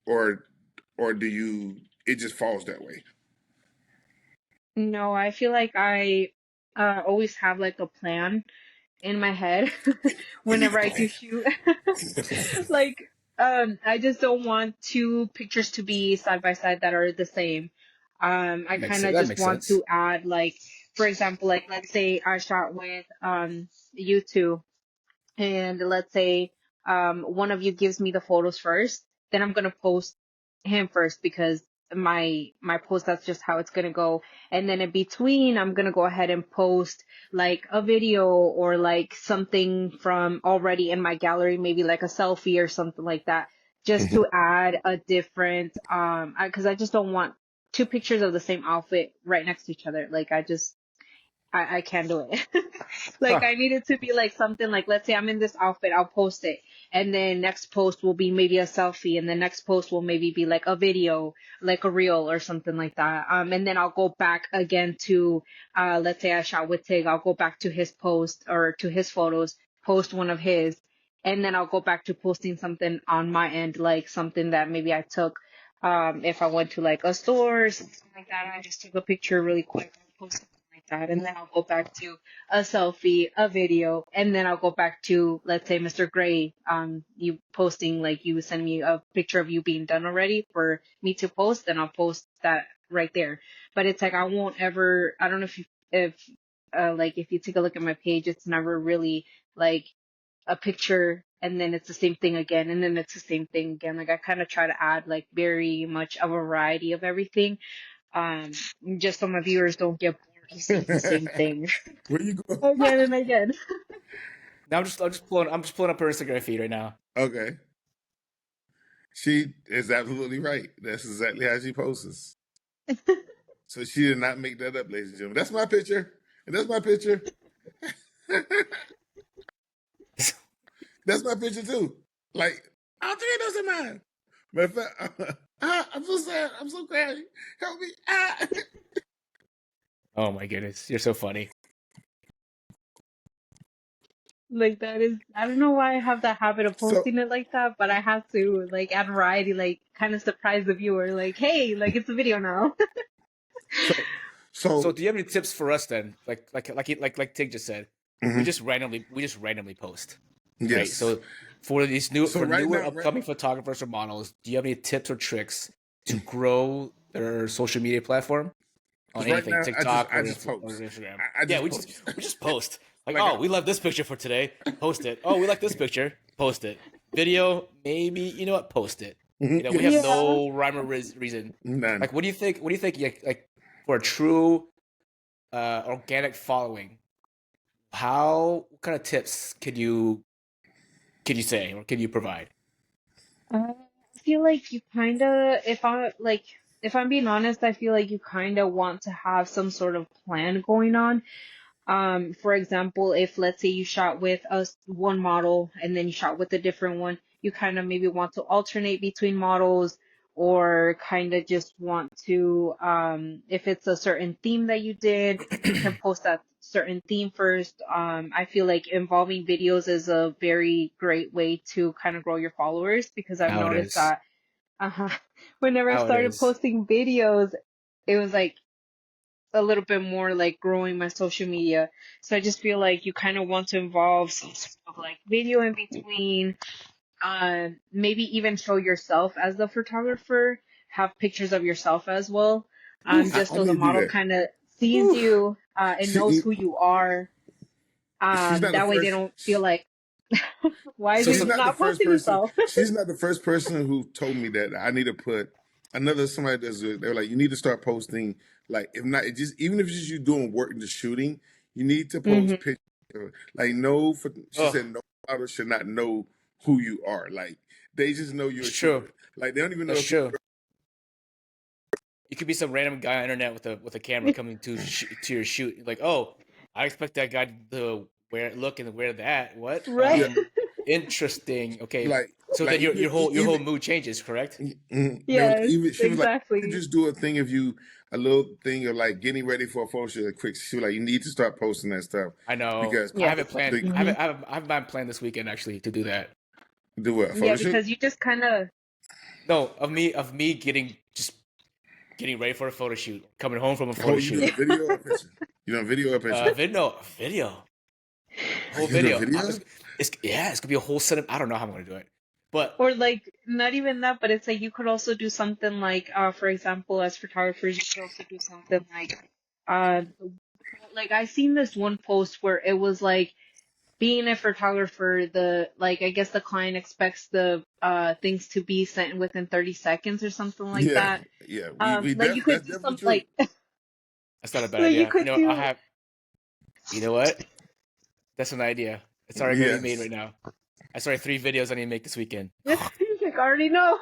or do you it just falls that way? no, I feel like I always have like a plan in my head We need a whenever I do plan. shoot. Like, I just don't want two pictures to be side by side that are the same. I kind of That just makes want sense. to add, like, for example, like, let's say I shot with you two, and let's say one of you gives me the photos first, then I'm gonna post him first because my post, that's just how it's gonna go. And then in between, I'm gonna go ahead and post like a video or like something from already in my gallery, maybe like a selfie or something like that, just Mhm. to add a different because I just don't want two pictures of the same outfit right next to each other. Like I can't do it. Like Huh. I need it to be like something like, let's say I'm in this outfit, I'll post it. And then next post will be maybe a selfie, and the next post will maybe be like a video, like a reel or something like that. And then I'll go back again to let's say I shot with Tig, I'll go back to his post or to his photos, post one of his, and then I'll go back to posting something on my end, like something that maybe I took if I went to like a store or something like that, and I just took a picture really quick, I'll post something like that, and then I'll go back to a selfie, a video, and then I'll go back to, let's say, Mr. Gray, you posting, like you send me a picture of you being done already for me to post, then I'll post that right there. But it's like I won't ever, I don't know if like if you take a look at my page, it's never really like a picture and then it's the same thing again and then it's the same thing again. Like I kind of try to add like very much a variety of everything, um, just so my viewers don't get bored of seeing the same thing Where you go? again and again. Now I'm just pulling up her Instagram feed right now. Okay, she is absolutely right. That's exactly how she posts. So she did not make that up, ladies and gentlemen. That's my picture, and that's my picture. That's my picture too. Like all three of those are mine. Matter of fact, I'm so sad. I'm so crazy. Help me. Oh my goodness, you're so funny. Like that is, I don't know why I have that habit of So posting it like that, but I have to like add variety, like kind of surprise the viewer, like, hey, like it's a video now. so So so do you have any tips for us then? Like Tig just said, mhm, we just randomly post, right? yes. So for So for right newer now, upcoming photographers or models, do you have any tips or tricks to grow their social media platform on because right anything, now TikTok I just or post. Instagram? I Yeah, just post. we just post. Like, Like oh, we love this picture for today. Post it. Oh, we like this picture. Post it. Video, maybe. You know what? Post it. You know, we have yes, Yeah. no rhyme or reason. none. Like, what do you think? What do you think? Like for a true organic following, what kind of tips can you say or can you provide? I feel like you kind of, if I'm being honest, I feel like you kind of want to have some sort of plan going on. For example, if let's say you shot with one model and then you shot with a different one, you kind of maybe want to alternate between models or kind of just want to, if it's a certain theme that you did, you can post that certain theme first. I feel like involving videos is a very great way to kind of grow your followers because I've How it noticed is. that, uh whenever I How it started is. posting videos, it was like a little bit more like growing my social media. So I just feel like you kind of want to involve some sort of like video in between, maybe even show yourself as the photographer, have pictures of yourself as well, Whew, just I so the need to do model that. kind of sees Whew. you, and knows She who you are. she's not the That way they first. don't feel like, Why is So, She's he so not the not first posting person. himself? She's not the first person who told me that I need to put another somebody does it. They're like, you need to start posting. Like, if not, it just even if it's just you doing work and just shooting, you need to Hmm. post pictures. Like, no, she oh, said no model should not know who you are. Like, they just know you're it's a true. shooter. Like, they don't even know That's if you. true. You could be some random guy on the internet with a camera coming to your shoot. Like, oh, I expect that guy to look and wear that. What? Right? Interesting. Okay, like so like then your even your whole even mood changes, correct? they were like, Yes, even she was like, you could exactly. just do a thing of you a little thing of like getting ready for a photo shoot. A quick, she was like, you need to start posting that stuff I know. because I Yes. haven't planned. the Hmm. I haven't been planned this weekend actually to do that. do what Yeah, photo shoot. because you just kind of. No, of me getting ready for a photo shoot, coming home from a Oh, photo you doing shoot. a video or a picture? You doing video or a picture? Video, Are whole you doing video. video? It's gonna be a whole setup. I don't know how I'm gonna do it, but Or like not even that, but it's like you could also do something like, for example, as photographers, you could also do something uh, like I seen this one post where it was like being a photographer, the like I guess the client expects the things to be sent within 30 seconds or something like Yeah, that. yeah. Like you could That's do definitely some true. like that's not a bad like you idea. You could know, I do have. You know what? That's an idea. It's already gonna be made Yes. right now. I started 3 videos I need to make this weekend. like I already know.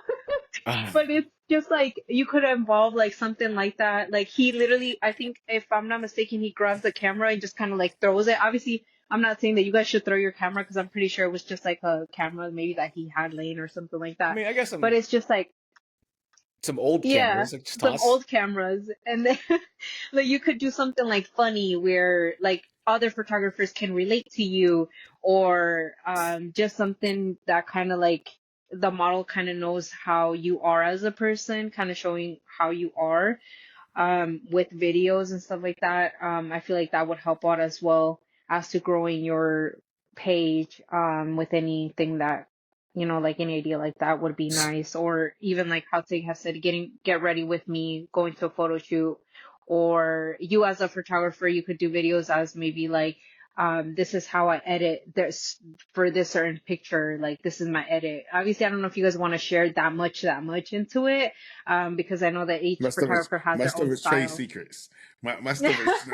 Ah, But it's just like you could involve like something like that. Like he literally, I think if I'm not mistaken, he grabs the camera and just kind of like throws it. Obviously, I'm not saying that you guys should throw your camera because I'm pretty sure it was just like a camera maybe that he had laying or something like I that. mean, I guess But it's just like, some old yeah, cameras, like just some toss. old cameras. And then like you could do something like funny where like other photographers can relate to you or just something that kind of like the model kind of knows how you are as a person, kind of showing how you are with videos and stuff like that. I feel like that would help out as well as to growing your page with anything that, like any idea like that would be nice. Or even like how Tig has said, get ready with me, going to a photo shoot. Or you as a photographer, you could do videos as maybe like, this is how I edit this for this certain picture. Like this is my edit. Obviously, I don't know if you guys want to share that much into it, because I know that each photographer has My their stuff own is trade style. secrets. My stuff is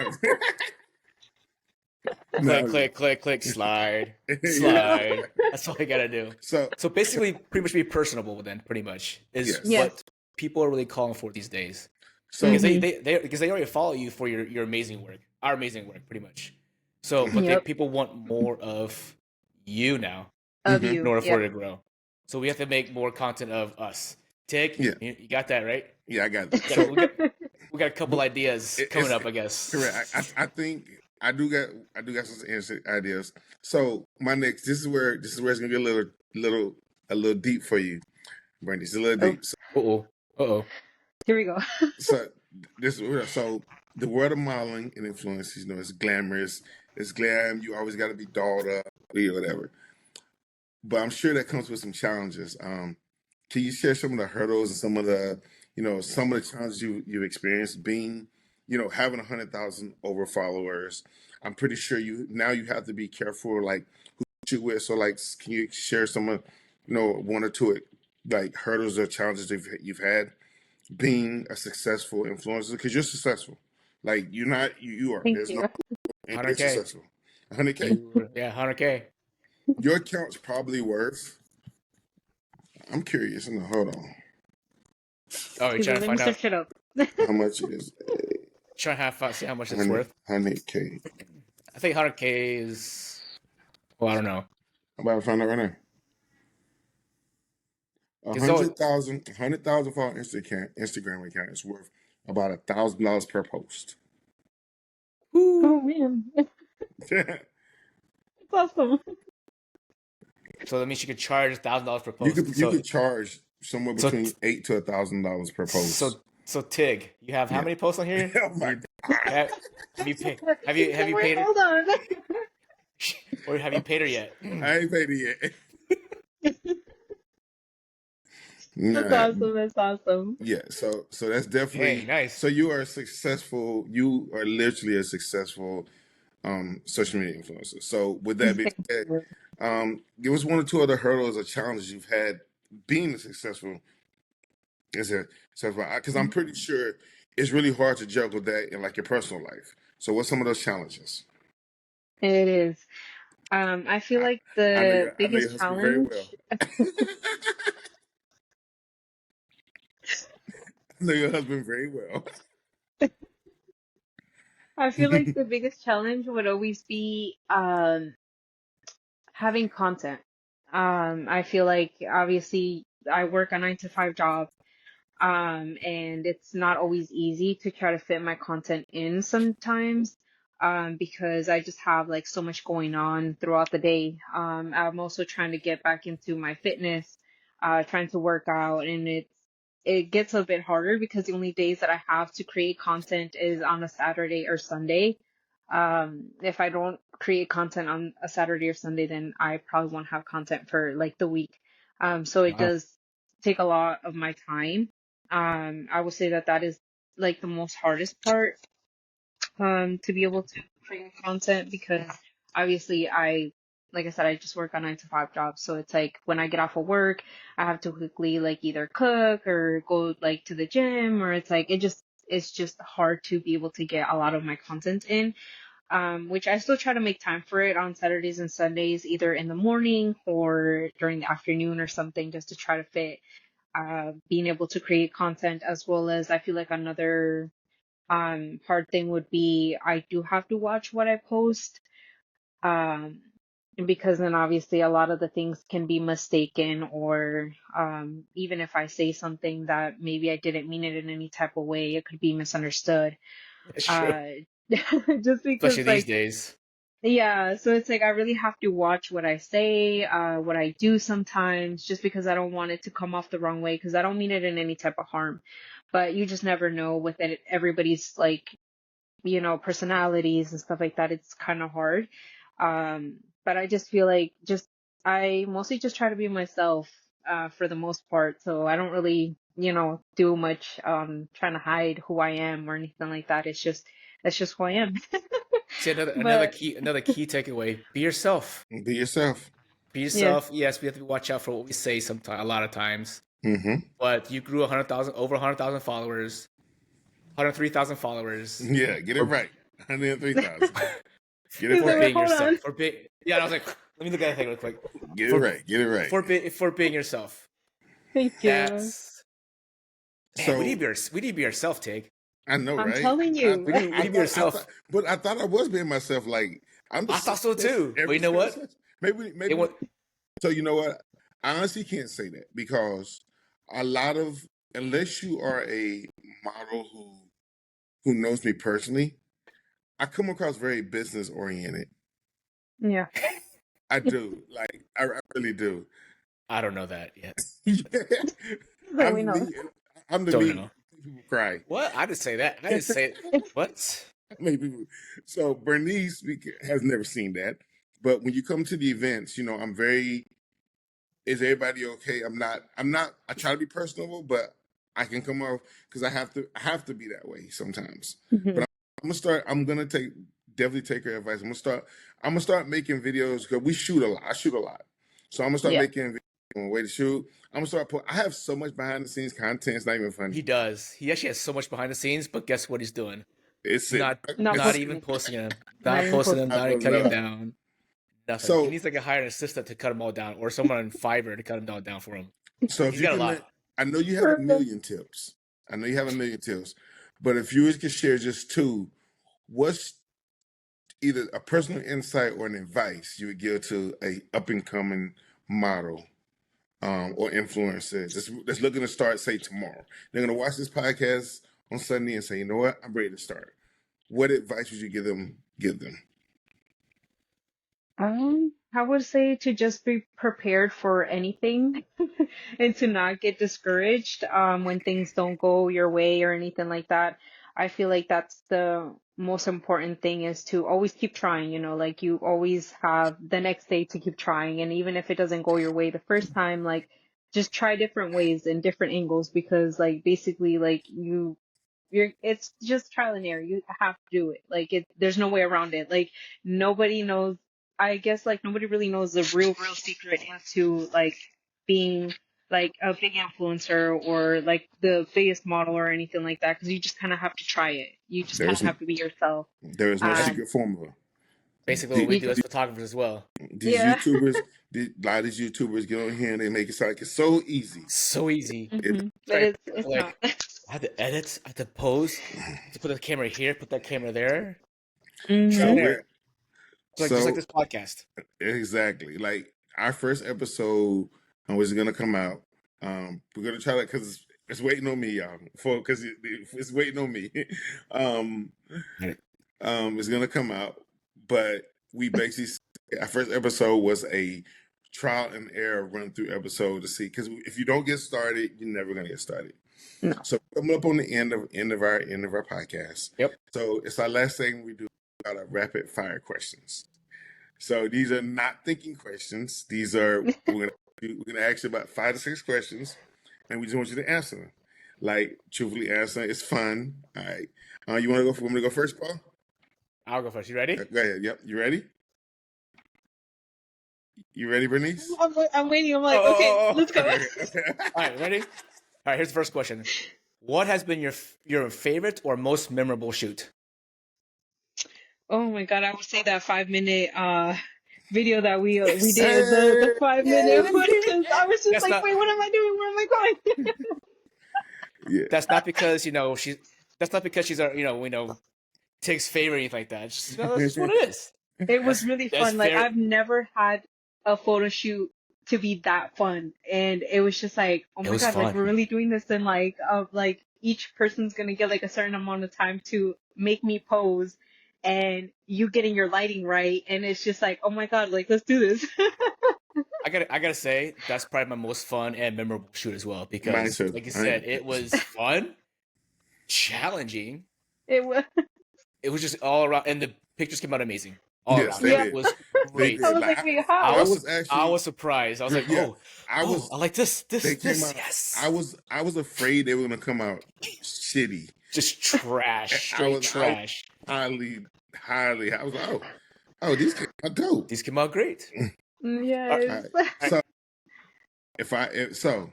Click, no. click, click, click, slide, Yeah. slide. That's all I gotta do. So So basically, pretty much be personable. Then, pretty much is yes. Yes. what people are really calling for these days. Because So Hmm. because they already follow you for your amazing work, our amazing work, pretty much. So, but mhm, they Yep. people want more of you now Of mhm, in you. order for Yep. it to grow. So we have to make more content of us. Tig, yeah, you got that right? yeah, I got that. We got So we got we got a couple ideas coming it's up, I guess. correct. I think I do got some ideas. So my next this is where it's gonna get a little deep for you, Brandy. It's a little Oh, deep. Uh oh. Uh oh. here we go. So so the world of modeling and influence, it's glamorous, it's glam. You always got to be dolled up, or whatever. But I'm sure that comes with some challenges. Can you share some of the hurdles and some of the challenges you've experienced being, having 100,000 over followers? I'm pretty sure you have to be careful, like who you with. So, like, can you share some of, one or two like hurdles or challenges you've had being a successful influencer? Because you're successful. Like you're not, you are. Thank There's no, you. and you're 100K. successful. 100K. Yeah, 100K. Your account's probably worth. I'm curious. No, hold on. Oh, you're He's trying like, to let me find out, search it up. How much it is? trying to see how much it's 100, worth. 100K. I think 100K is. Well, I don't know. I'm about to find out right now. A Cause though, 100,000 for our Instagram account is worth about $1,000 per post. Oh woo. man, it's awesome. So that means you could charge $1,000 per you post. could you could charge somewhere So between $8 to $1,000 per post. so Tig, you have how Yeah. many posts on here? Oh my god. Have you paid? He's Have like, you wait, paid her? hold on. Or have you paid her yet? I ain't paid it yet. That's Nah. awesome. That's awesome. Yeah, so that's Dang, definitely nice. so you are literally a successful social media influencer. So with that being Thank said, you. Give us one or two other hurdles or challenges you've had being a successful as a because I'm pretty sure it's really hard to juggle that in like your personal life. So what's some of those challenges? It is. I feel I, like I know the your biggest husband very well. challenge, I know your husband very well. I feel like the biggest challenge would always be having content. I feel like obviously I work a 9 to 5 job. And it's not always easy to try to fit my content in sometimes, because I just have like so much going on throughout the day. I'm also trying to get back into my fitness, trying to work out, and it gets a bit harder because the only days that I have to create content is on a Saturday or Sunday. If I don't create content on a Saturday or Sunday, then I probably won't have content for like the week. So it Wow. does take a lot of my time. I would say that that is like the most hardest part, to be able to create content because obviously like I said, I just work on 9 to 5 jobs. So it's like when I get off of work, I have to quickly like either cook or go like to the gym, or it's like, it's just hard to be able to get a lot of my content in. Which I still try to make time for it on Saturdays and Sundays, either in the morning or during the afternoon or something, just to try to fit being able to create content, as well as I feel like another hard thing would be I do have to watch what I post, um because then obviously a lot of the things can be mistaken, or even if I say something that maybe I didn't mean it in any type of way, it could be misunderstood. It's true, uh just especially because these like, days. yeah, so it's like I really have to watch what I say, what I do sometimes, just because I don't want it to come off the wrong way, because I don't mean it in any type of harm. But you just never know with it, everybody's like, personalities and stuff like that. It's kind of hard. But I just feel like I mostly just try to be myself, for the most part. So I don't really, do much, trying to hide who I am or anything like that. That's just who I am. See, But another key takeaway: be yourself. Be yourself. Be yes. yourself. Yes, we have to watch out for what we say sometimes, a lot of times. Hmm. But you grew 100,000, over 100,000 followers, 103,000 followers Yeah, get it for right. 103,000. Get it He's for like, right. wait, being hold yourself. on. For being, yeah. And I was like, let me look at that thing real quick. Get it For right. Get it right. for being yourself. Thank you. That's man. So We need to be ourselves, Tig. I know, I'm right? telling you. We need to be I thought, yourself. but I thought I was being myself. Like I'm the I same thought so person too. But every you know single what? session. Maybe, It maybe. went. So you know what? I honestly can't say that because a lot of unless you are a model who knows me personally, I come across very business oriented. Yeah. I do. Like I really do. I don't know that yet. Yeah. He's like, I'm we the know. lead. I'm the Don't lead. know. People cry. What? I didn't say that. I didn't say it. What? Maybe so. Bernice has never seen that, but when you come to the events, I'm very. Is everybody okay? I'm not. I'm not. I try to be personable, but I can come off because I have to. I have to be that way sometimes. But Mhm. I'm gonna start. I'm gonna definitely take her advice. I'm gonna start. I'm gonna start making videos because we shoot a lot. I shoot a lot, so I'm gonna start Yeah. making videos on the way to shoot. I'm gonna start. I have so much behind the scenes content. It's not even funny. He does. He actually has so much behind the scenes, but guess what he's doing? It's He's it. Not not posting even it. posting them. Not Not even posting them, posting I it. not even love cutting them none. down. Nothing. He So needs like a hired assistant to cut them all down, or someone on Fiverr to cut them all down for him. so if He's you got a can, lot. I know you have a Perfect. million tips. I know you have a million tips, but if viewers could share just two, what's either a personal insight or an advice you would give to a up and coming model or influencer that's looking to start, say tomorrow? They're gonna watch this podcast on Sunday and say, you know what, I'm ready to start. What advice would you give them? Give them. I would say to just be prepared for anything and to not get discouraged when things don't go your way or anything like that. I feel like that's the most important thing, is to always keep trying, like you always have the next day to keep trying. And even if it doesn't go your way the first time, like just try different ways and different angles, because like basically like it's just trial and error. You have to do it. Like there's no way around it. Like nobody knows. I guess like nobody really knows the real secret into like being like a big influencer or like the biggest model or anything like that, because you just kind of have to try it. You just kind There's of have to be yourself. there is no Um, secret formula. Basically, what The- we you do as just photographers as well. These yeah. YouTubers, a lot of these YouTubers get on here and they make it sound like it's so easy. So easy. But Right. it's not. Like I had to edit, I had to pose, to put the camera here, put that camera there. So hmm we're Just like so this podcast. exactly like our first episode was gonna come out. We're gonna try that because it's waiting on me, y'all. Because it's waiting on me. um, Right. it's gonna come out, but we basically our first episode was a trial and error run through episode to see, because if you don't get started, you're never gonna get started. No. So coming up on the end of our podcast. Yep. So it's our last thing we do about our rapid fire questions. So these are not thinking questions. These are we're gonna ask you about 5 to 6 questions, and we just want you to answer them. Like truthfully answer. It's fun. All right. You want to go? Want me to go first, Paul? I'll go first. You ready? Go ahead. Yep. You ready? You ready, Bernice? I'm waiting. I'm like, okay, let's go. All right, ready? All right, here's the first question. What has been your favorite or most memorable shoot? Oh my God, I would say that 5 minute video that we did, the 5 minute one, because I was just That's like, not- wait, what am I doing? Where am I going? Yeah. That's not because that's not because she's our Tig's favorite or anything like that. It's just, that's just what it is. It was really That's fun. Like fair. I've never had a photo shoot to be that fun, and it was just like, oh It my was God, like fun. we're really doing this, and like each person's gonna get like a certain amount of time to make me pose, and you getting your lighting right, and it's just like, oh my God, like let's do this. I gotta say that's probably my most fun and memorable shoot as well, Mine because too. like you said, it was fun, challenging. It was. It was just all around, and the pictures came out amazing. All Yes, around. they Yeah. It did. was They great. did. I was like, wait, how? I I was was actually. I was surprised. I was like, Yeah, oh, I was. I like this, They came out. yes. I was afraid they were gonna come out shitty. Just trash, I straight was trash. highly. I was like, oh, these came out dope. These came out great. Yes. So so,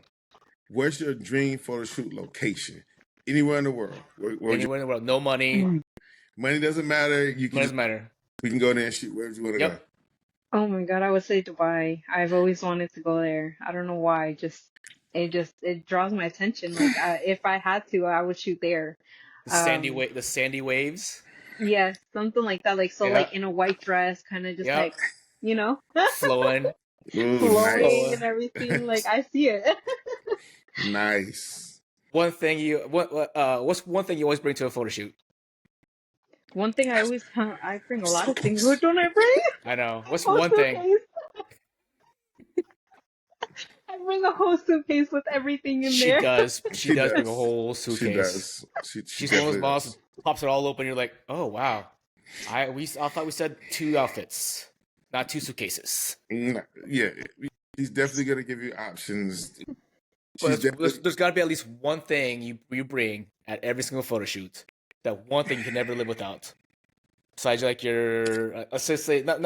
where's your dream photo shoot location? Anywhere in the world. Where Anywhere in the world, no money. money doesn't matter. You Money can doesn't matter. we can go there and shoot wherever you want to Yep. Oh my God, I would say Dubai. I've always wanted to go there. I don't know why. It draws my attention. Like if I had to, I would shoot there. The sandy waves, Yeah, something like that. Like so, Yeah. like in a white dress, kind of just Yep. like, you know, flowing. go. Ooh, flowing nice. and everything. Like I see it. Nice. What's one thing you always bring to a photo shoot? One thing I bring a lot of things. What don't I bring? I know. What's Whole one thing? suitcase. I bring a whole suitcase with everything in She there. does. She does bring a does. whole She suitcase. does. She She's one of those definitely moms does. who pops it all open. You're like, oh wow. I thought we said 2 outfits, not 2 suitcases. Yeah, she's definitely gonna give you options. But She's definitely there's got to be at least one thing you bring at every single photo shoot. That one thing you can never live without. Besides like your, let's just say not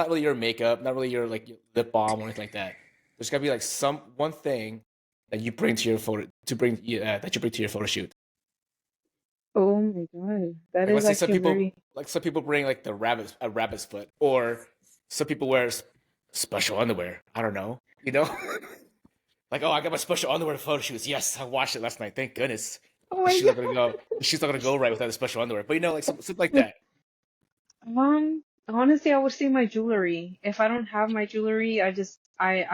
really your makeup, not really your like lip balm or anything like that. There's got to be like one thing that you bring to your photo that you bring to your photo shoot. Oh my God, that Like, is let's say some actually people very. some people bring like a rabbit's foot, or some people wear special underwear. I don't know, like, oh, I got my special underwear photo shoots. Yes, I watched it last night. Thank goodness. Oh my She's God. not gonna go. She's not gonna go right without the special underwear. But like something like that. Honestly, I would say my jewelry. If I don't have my jewelry, I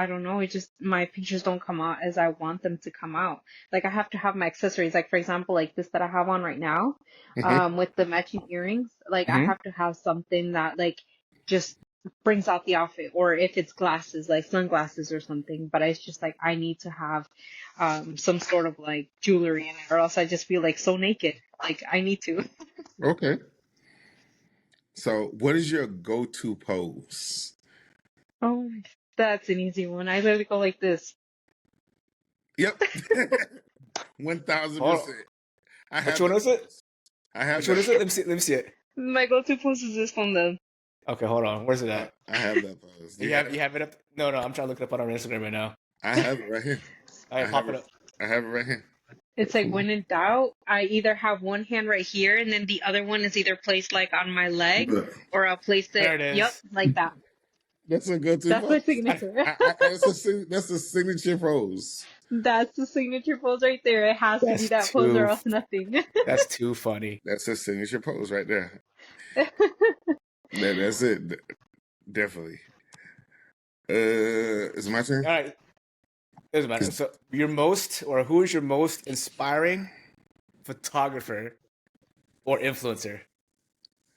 don't know. It just, my pictures don't come out as I want them to come out. Like I have to have my accessories. Like for example, like this that I have on right now, with the matching earrings. Like I Mhm. have to have something that like just brings out the outfit. Or if it's glasses, like sunglasses or something. But it's just like I need to have some sort of like jewelry in it, or else I just feel like so naked. Like I need to. okay. So, what is your go-to pose? Oh, that's an easy one. I literally go like this. Yep, Hold 1000%. on. I Which have one that is it? pose. I have Which one is that. it? Let me see it. My go-to pose is this one though. Okay, hold on. Where's it at? I have that post. You have it up? No, I'm trying to look it up on our Instagram right now. I have it right here. All I right, have pop it it. up. I have it right here. It's like when in doubt, I either have one hand right here and then the other one is either placed like on my leg Look, or I'll place There it, it yep, is. like that. that's a go-to That's my pose. signature. That's a signature pose. That's the signature pose right there. It has to be That's that pose or too. else nothing. That's too funny. That's a signature pose right there. That's it. Definitely. Is it my turn? All right, doesn't matter. So, who is your most inspiring photographer or influencer?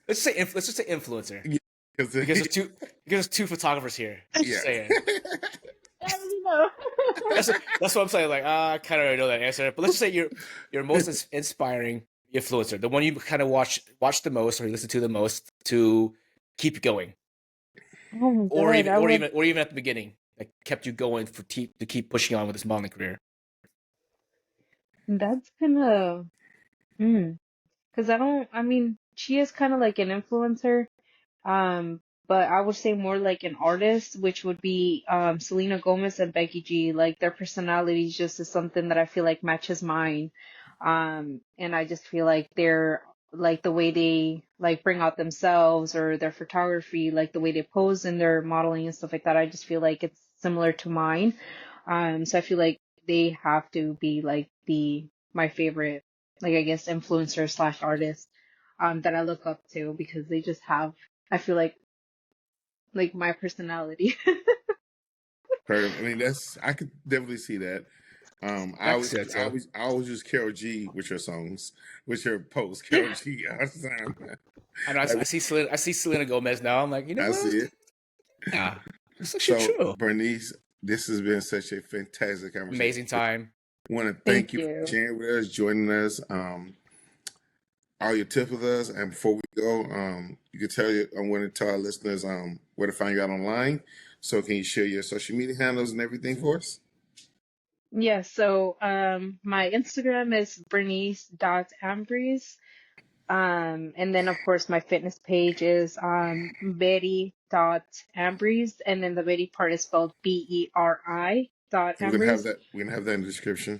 Let's just say influencer because there's two photographers here. Just Yeah. saying. I already know. That's what I'm saying. Like, I kind of already know that answer, but let's just say your most inspiring influencer, the one you kind of watch the most or listen to the most to keep going, Oh my or God, I would. even at the beginning that kept you going to keep pushing on with this modeling career. That's kind of, because I mean, she is kind of like an influencer. But I would say more like an artist, which would be Selena Gomez and Becky G. Like their personalities just is something that I feel like matches mine. And I just feel like they're like the way they like bring out themselves or their photography, like the way they pose in their modeling and stuff like that. I just feel like it's similar to mine. So I feel like they have to be like my favorite, like I guess influencer slash artist that I look up to because they just have I feel like my personality. Perfect. I mean, I could definitely see that. I can see that too. I always use Carol G with your songs, with your posts. Carol G all the time. I know. I see Selena Gomez now. I'm like, you know I what? see it. Yeah, it's actually true. Bernice, this has been such a fantastic conversation. Amazing time. I want to Thank thank you you. for sharing with us, joining us. All your tips with us, and before we go, you can tell you. I want to tell our listeners where to find you out online. So, can you share your social media handles and everything for us? Yeah, so my Instagram is bernice.ambriz. And then of course my fitness page is betty.ambriz, and then the Betty part is spelled BERI dot We're gonna have Ambriz. that. We're gonna have that in the description.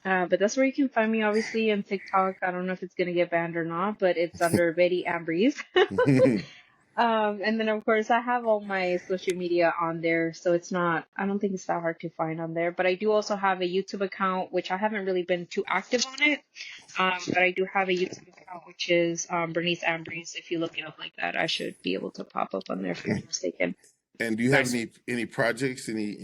But that's where you can find me, obviously, on TikTok. I don't know if it's gonna get banned or not, but it's under Betty Ambriz. And then of course I have all my social media on there, so I don't think it's that hard to find on there. But I do also have a YouTube account, which I haven't really been too active on it. But I do have a YouTube account, which is Berenice Ambriz. If you look it up like that, I should be able to pop up on there if I'm not mistaken. And do you have Nice. any projects, any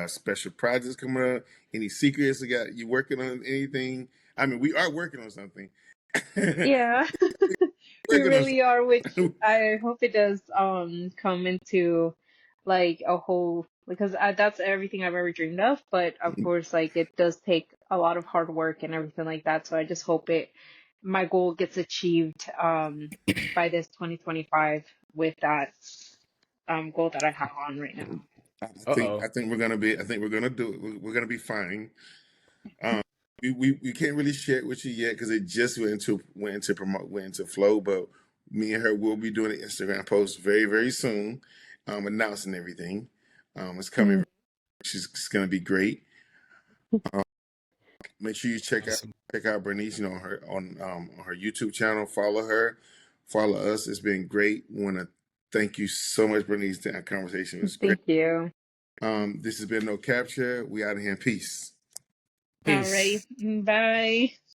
special projects coming up? Any secrets you working on anything? I mean, we are working on something. Yeah, we Working on really are, which something. I hope it does come into like a whole because that's everything I've ever dreamed of. But of course, like it does take a lot of hard work and everything like that. So I just hope my goal gets achieved by this 2025 with that goal that I have on right now. I think we're gonna be. I think we're gonna do it. We're gonna be fine. We can't really share it with you yet because it just went into flow. But me and her will be doing an Instagram post very very soon, announcing everything. It's coming. She's gonna be great. Make sure you check out Bernice. You know, on her YouTube channel. Follow her. Follow us. It's been great. We want to thank you so much, Bernice. That conversation was great. Thank you. This has been No Capture. We out of here in peace. Peace. Alrighty, bye.